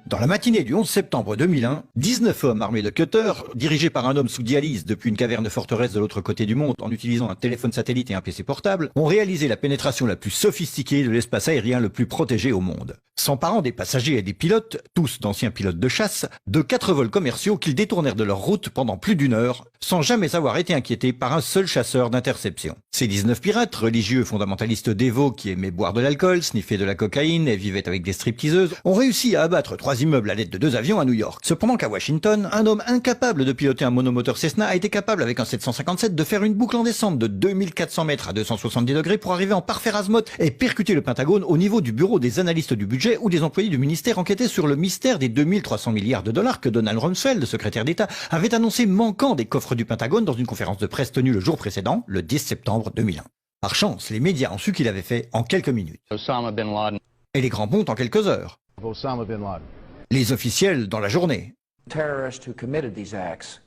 Dans la matinée du 11 septembre 2001, 19 hommes armés de cutters, dirigés par un homme sous dialyse depuis une caverne forteresse de l'autre côté du monde en utilisant un téléphone satellite et un PC portable, ont réalisé la pénétration la plus sophistiquée de l'espace aérien le plus protégé au monde. S'emparant des passagers et des pilotes, tous d'anciens pilotes de chasse, de 4 vols commerciaux qu'ils détournèrent de leur route pendant plus d'1 heure, sans jamais avoir été inquiétés par un seul chasseur d'interception. Ces 19 pirates, religieux fondamentalistes dévots qui aimaient boire de l'alcool, sniffer de la cocaïne et vivaient avec des stripteaseuses, ont réussi à abattre 3 immeubles à l'aide de 2 avions à New York. Cependant qu'à Washington, un homme incapable de piloter un monomoteur Cessna a été capable avec un 757 de faire une boucle en descente de 2400 mètres à 270 degrés pour arriver en parfait azimuth et percuter le Pentagone au niveau du bureau des analystes du budget où des employés du ministère enquêtaient sur le mystère des 2300 milliards de dollars que Donald Rumsfeld, secrétaire d'État, avait annoncé manquant des coffres du Pentagone dans une conférence de presse tenue le jour précédent, le 10 septembre 2001. Par chance, les médias ont su qu'il avait fait en quelques minutes. Osama bin Laden. Et les grands pontes en quelques heures. Osama bin Laden. Les officiels dans la journée. Terrorists who committed these acts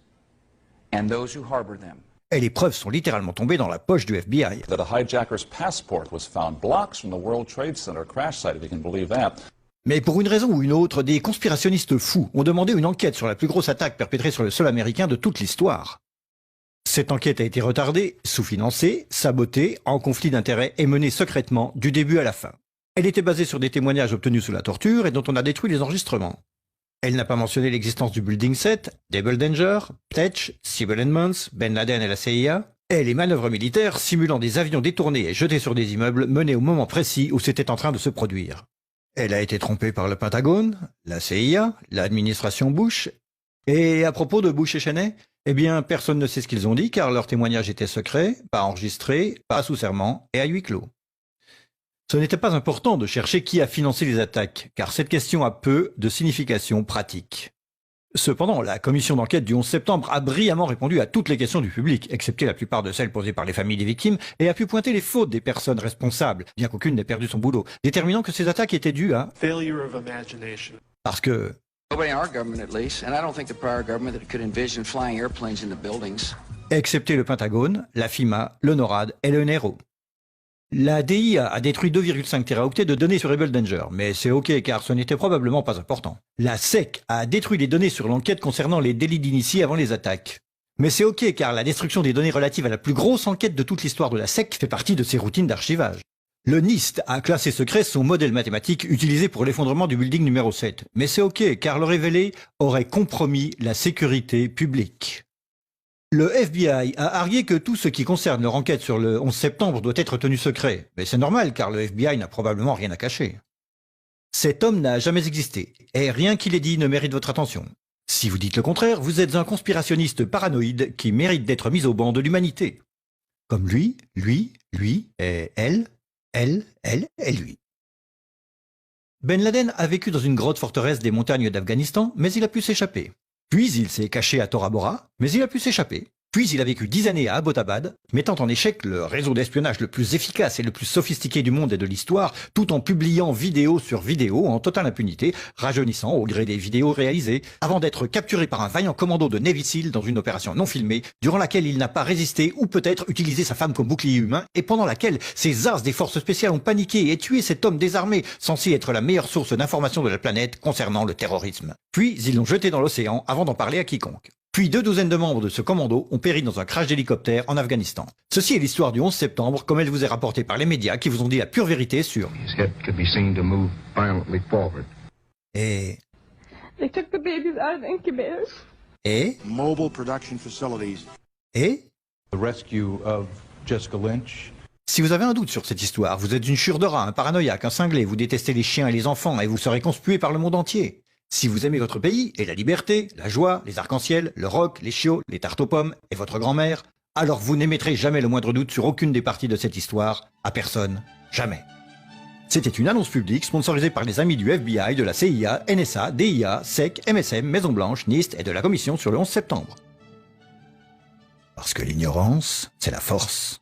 and those who harbor them. Et les preuves sont littéralement tombées dans la poche du FBI. That a hijacker's passport was found blocks from the World Trade Center crash site, if you can believe that. Mais pour une raison ou une autre, des conspirationnistes fous ont demandé une enquête sur la plus grosse attaque perpétrée sur le sol américain de toute l'histoire. Cette enquête a été retardée, sous-financée, sabotée, en conflit d'intérêts et menée secrètement du début à la fin. Elle était basée sur des témoignages obtenus sous la torture et dont on a détruit les enregistrements. Elle n'a pas mentionné l'existence du Building 7, Double Danger, Pletch, Sybil Edmonds, Ben Laden et la CIA, et les manœuvres militaires simulant des avions détournés et jetés sur des immeubles menés au moment précis où c'était en train de se produire. Elle a été trompée par le Pentagone, la CIA, l'administration Bush. Et à propos de Bush et Cheney, eh bien, personne ne sait ce qu'ils ont dit car leur témoignage était secret, pas enregistré, pas sous serment et à huis clos. Ce n'était pas important de chercher qui a financé les attaques, car cette question a peu de signification pratique. Cependant, la commission d'enquête du 11 septembre a brillamment répondu à toutes les questions du public, excepté la plupart de celles posées par les familles des victimes, et a pu pointer les fautes des personnes responsables, bien qu'aucune n'ait perdu son boulot, déterminant que ces attaques étaient dues à... failure of imagination. Parce que... Nobody in our government, at least, and I don't think the prior government that could envision flying airplanes into buildings. Excepté le Pentagone, la FIMA, le NORAD et le NRO. La DIA a détruit 2,5 téraoctets de données sur Double Danger, mais c'est ok car ce n'était probablement pas important. La SEC a détruit les données sur l'enquête concernant les délits d'initiés avant les attaques. Mais c'est ok car la destruction des données relatives à la plus grosse enquête de toute l'histoire de la SEC fait partie de ses routines d'archivage. Le NIST a classé secret son modèle mathématique utilisé pour l'effondrement du building numéro 7. Mais c'est ok car le révéler aurait compromis la sécurité publique. Le FBI a argué que tout ce qui concerne leur enquête sur le 11 septembre doit être tenu secret. Mais c'est normal car le FBI n'a probablement rien à cacher. Cet homme n'a jamais existé, et rien qu'il ait dit ne mérite votre attention. Si vous dites le contraire, vous êtes un conspirationniste paranoïde qui mérite d'être mis au banc de l'humanité. Comme lui, et elle et lui. Ben Laden a vécu dans une grotte forteresse des montagnes d'Afghanistan, mais il a pu s'échapper. Puis il s'est caché à Tora Bora, mais il a pu s'échapper. Puis il a vécu 10 années à Abbottabad, mettant en échec le réseau d'espionnage le plus efficace et le plus sophistiqué du monde et de l'histoire, tout en publiant vidéo sur vidéo en totale impunité, rajeunissant au gré des vidéos réalisées, avant d'être capturé par un vaillant commando de Navy SEAL dans une opération non filmée, durant laquelle il n'a pas résisté ou peut-être utilisé sa femme comme bouclier humain, et pendant laquelle ces as des forces spéciales ont paniqué et tué cet homme désarmé, censé être la meilleure source d'information de la planète concernant le terrorisme. Puis ils l'ont jeté dans l'océan avant d'en parler à quiconque. Puis 2 douzaines de membres de ce commando ont péri dans un crash d'hélicoptère en Afghanistan. Ceci est l'histoire du 11 septembre, comme elle vous est rapportée par les médias qui vous ont dit la pure vérité sur... Et... They took the babies out of the incubators. Et... Mobile production facilities. Et... The rescue of Jessica Lynch. Si vous avez un doute sur cette histoire, vous êtes une chure de rat, un paranoïaque, un cinglé, vous détestez les chiens et les enfants et vous serez conspué par le monde entier. Si vous aimez votre pays et la liberté, la joie, les arcs-en-ciel, le rock, les chiots, les tartes aux pommes et votre grand-mère, alors vous n'émettrez jamais le moindre doute sur aucune des parties de cette histoire, à personne, jamais. C'était une annonce publique sponsorisée par les amis du FBI, de la CIA, NSA, DIA, SEC, MSM, Maison-Blanche, NIST et de la Commission sur le 11 septembre. Parce que l'ignorance, c'est la force.